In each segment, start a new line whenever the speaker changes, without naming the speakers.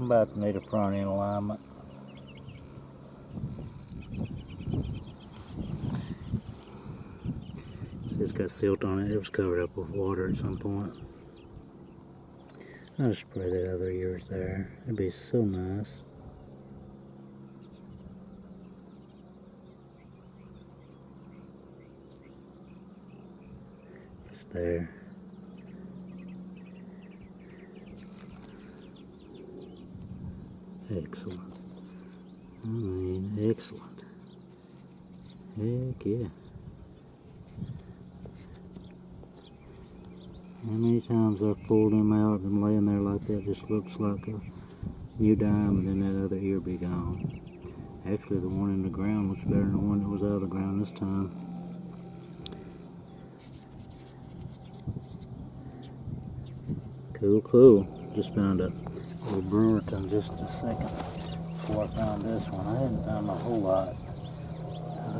I'm about to need a front end alignment. See, it's got silt on it. It was covered up with water at some point. I'll spray that other ears there. It'd be so nice. It's there. Excellent. I mean, excellent. Heck yeah. How many times I've pulled him out and laying there like that, just looks like a new dime, and then that other ear be gone. Actually, the one in the ground looks better than the one that was out of the ground this time. Cool, cool. Just found a little Brewerton just a second before I found this one. I hadn't found a whole lot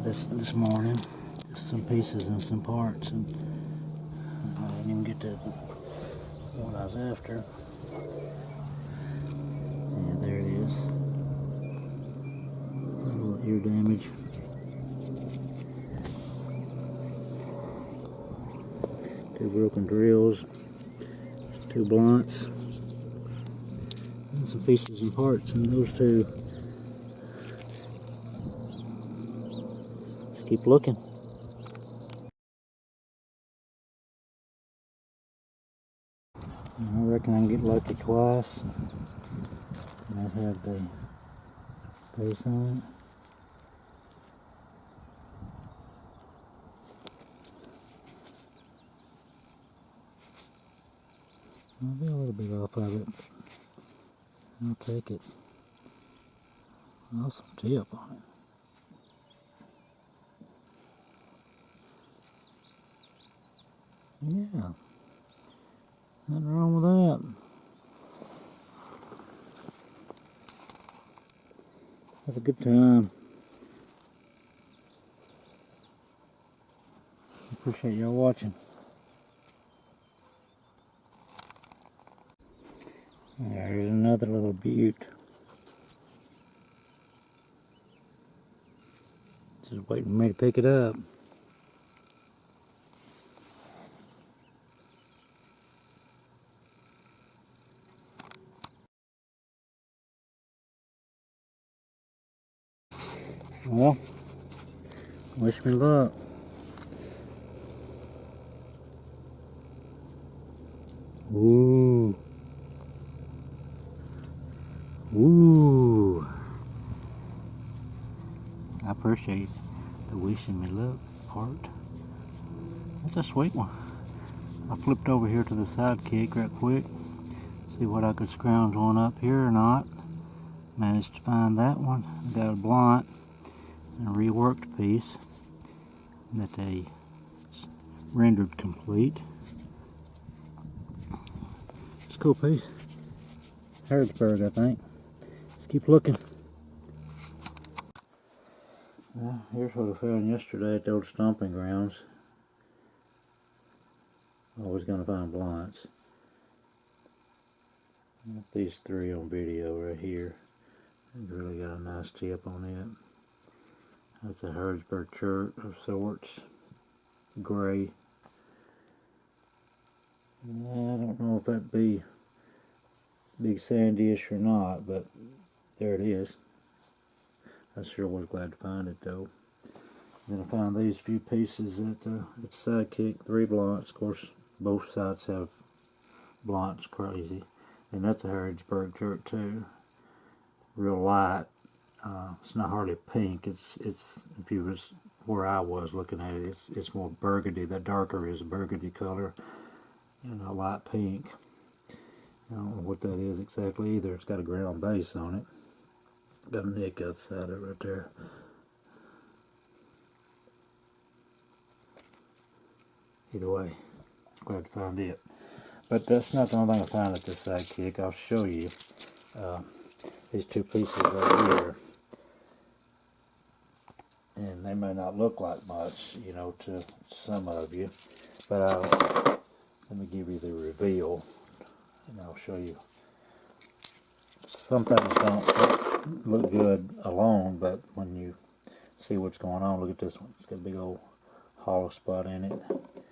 this morning. Just some pieces and some parts, and I didn't even get to what I was after. Yeah, there it is. A little ear damage. Two broken drills, two blunts, and some pieces and parts in those two. Just keep looking. I reckon I can get lucky twice. Might have the base on it. I'll be a little bit off of it. I'll take it. Awesome tip on it. Yeah. Nothing wrong with that. Have a good time. Appreciate y'all watching. There's another little butte. Just waiting for me to pick it up. Well, wish me luck. Ooh. Ooh. I appreciate the wishing me luck part. That's a sweet one. I flipped over here to the sidekick right quick. See what I could scrounge one up here or not. Managed to find that one. Got a blunt and a reworked piece that they rendered complete. It's a cool piece. Harrisburg, I think. Let's keep looking. Well, here's what I found yesterday at the old stomping grounds. Always gonna find blunts. These three on video right here. They've really got a nice tip on it. That's a Harrisburg chert of sorts. Gray. I don't know if that'd be big sandy-ish or not, but there it is. I sure was glad to find it though. Then I found these few pieces at Sidekick, 3 blunts. Of course, both sides have blunts, crazy. And that's a Harrisburg chert too. Real light. It's not hardly pink. It's if you was where I was looking at it, it's more burgundy. That darker is a burgundy color, and a light pink. I don't know what that is exactly either. It's got a ground base on it. Got a nick outside it right there. Either way, glad to find it. But that's not the only thing I found at this Sidekick. I'll show you these two pieces right here. And they may not look like much, you know, to some of you. But let me give you the reveal, and I'll show you some things don't look good alone, but when you see what's going on, look at this one. It's got a big old hollow spot in it.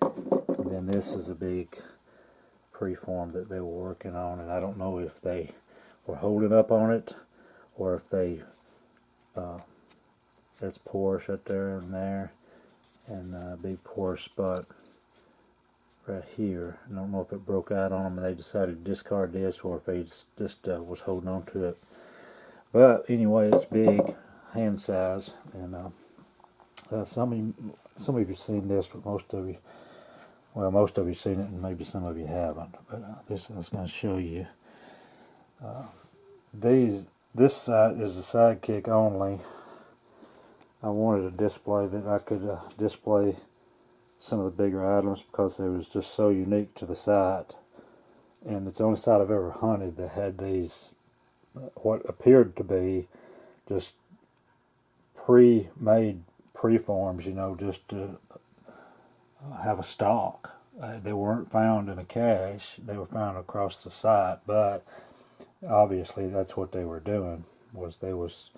And then this is a big preform that they were working on, and I don't know if they were holding up on it or if they that's porous right there and there, and a big porous spot right here. I don't know if it broke out on them and they decided to discard this, or if they just was holding on to it. But anyway, it's big, hand size, and some of you have seen this, but most of you have seen it, and maybe some of you haven't. But this is going to show you. This side is a sidekick only. I wanted a display that I could display some of the bigger items because it was just so unique to the site. And it's the only site I've ever hunted that had these, what appeared to be just pre-made preforms, you know, just to have a stock. They weren't found in a cache. They were found across the site, but obviously that's what they were doing, was they was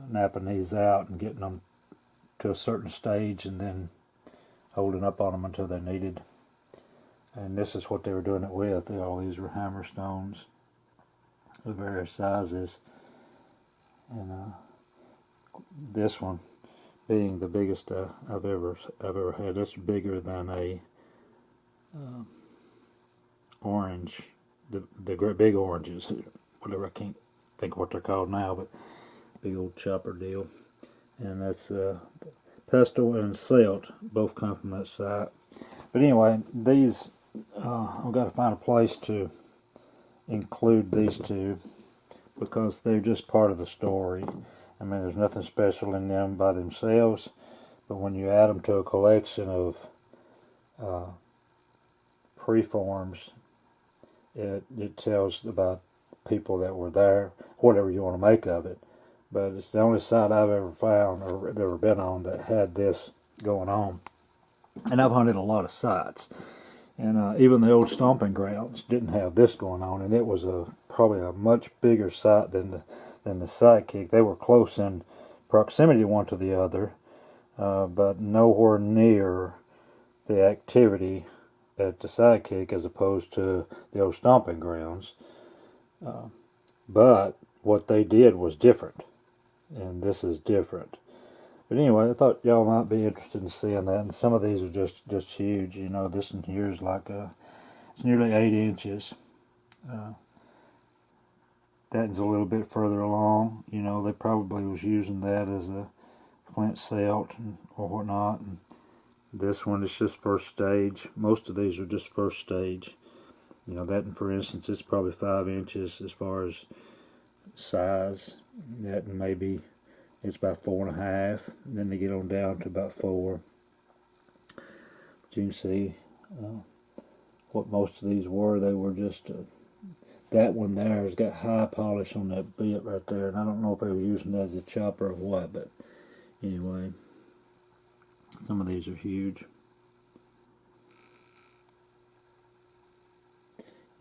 napping these out and getting them to a certain stage and then holding up on them until they needed. And this is what they were doing it with. All these were hammerstones of various sizes, and this one being the biggest I've ever had. It's bigger than a orange, the great big oranges, whatever, I can't think what they're called now, but big old chopper deal. And that's pestle and silt, both come from that site. But anyway, these I've got to find a place to include these two because they're just part of the story. I mean, there's nothing special in them by themselves, but when you add them to a collection of preforms, it tells about people that were there, whatever you want to make of it. But it's the only site I've ever found or ever been on that had this going on. And I've hunted a lot of sites, and even the old stomping grounds didn't have this going on, and it was probably a much bigger site than the Sidekick. They were close in proximity one to the other, but nowhere near the activity at the Sidekick as opposed to the old stomping grounds. But what they did was different, and this is different. But anyway, I thought y'all might be interested in seeing that. And some of these are just huge. You know, this one here is like it's nearly 8 inches. That's a little bit further along. You know, they probably was using that as a flint silt or whatnot. And this one is just first stage. Most of these are just first stage. You know, that one, for instance, is probably 5 inches as far as size. That maybe it's about 4.5. And then they get on down to about 4. But you can see what most of these were. They were just that one there has got high polish on that bit right there, and I don't know if they were using that as a chopper or what, but anyway, some of these are huge.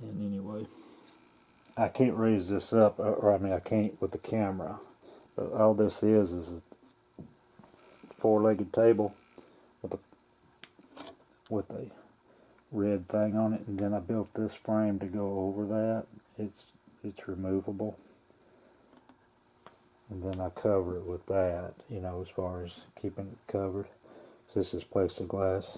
And anyway, I can't raise this up, or I mean I can't with the camera, but all this is a 4-legged table with a red thing on it, and then I built this frame to go over that. It's removable, and then I cover it with that, you know, as far as keeping it covered. So this is plexiglass.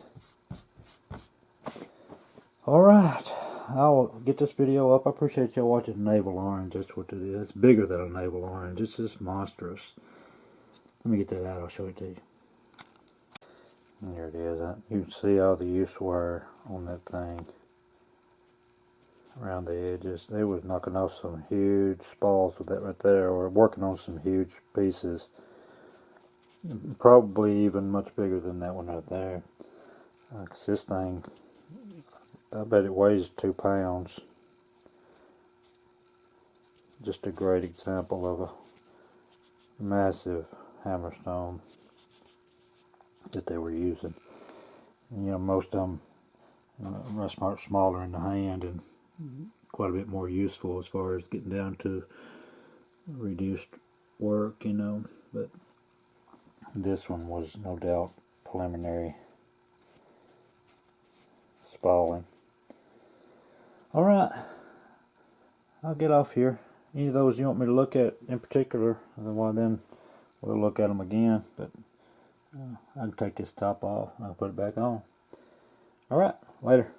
Alright, I'll get this video up. I appreciate y'all watching Navel Orange. That's what it is. It's bigger than a Navel Orange. It's just monstrous. Let me get that out. I'll show it to you. There it is. You can see all the use wear on that thing around the edges. They was knocking off some huge spalls with that right there, or working on some huge pieces. Probably even much bigger than that one right there. 'Cause this thing, I bet it weighs 2 pounds. Just a great example of a massive hammerstone that they were using. You know, most of them are much smaller in the hand, and of quite a bit more useful as far as getting down to reduced work, you know. But this one was no doubt preliminary spalling. Alright, I'll get off here. Any of those you want me to look at in particular, well then we'll look at them again, but I can take this top off and I'll put it back on. Alright, later.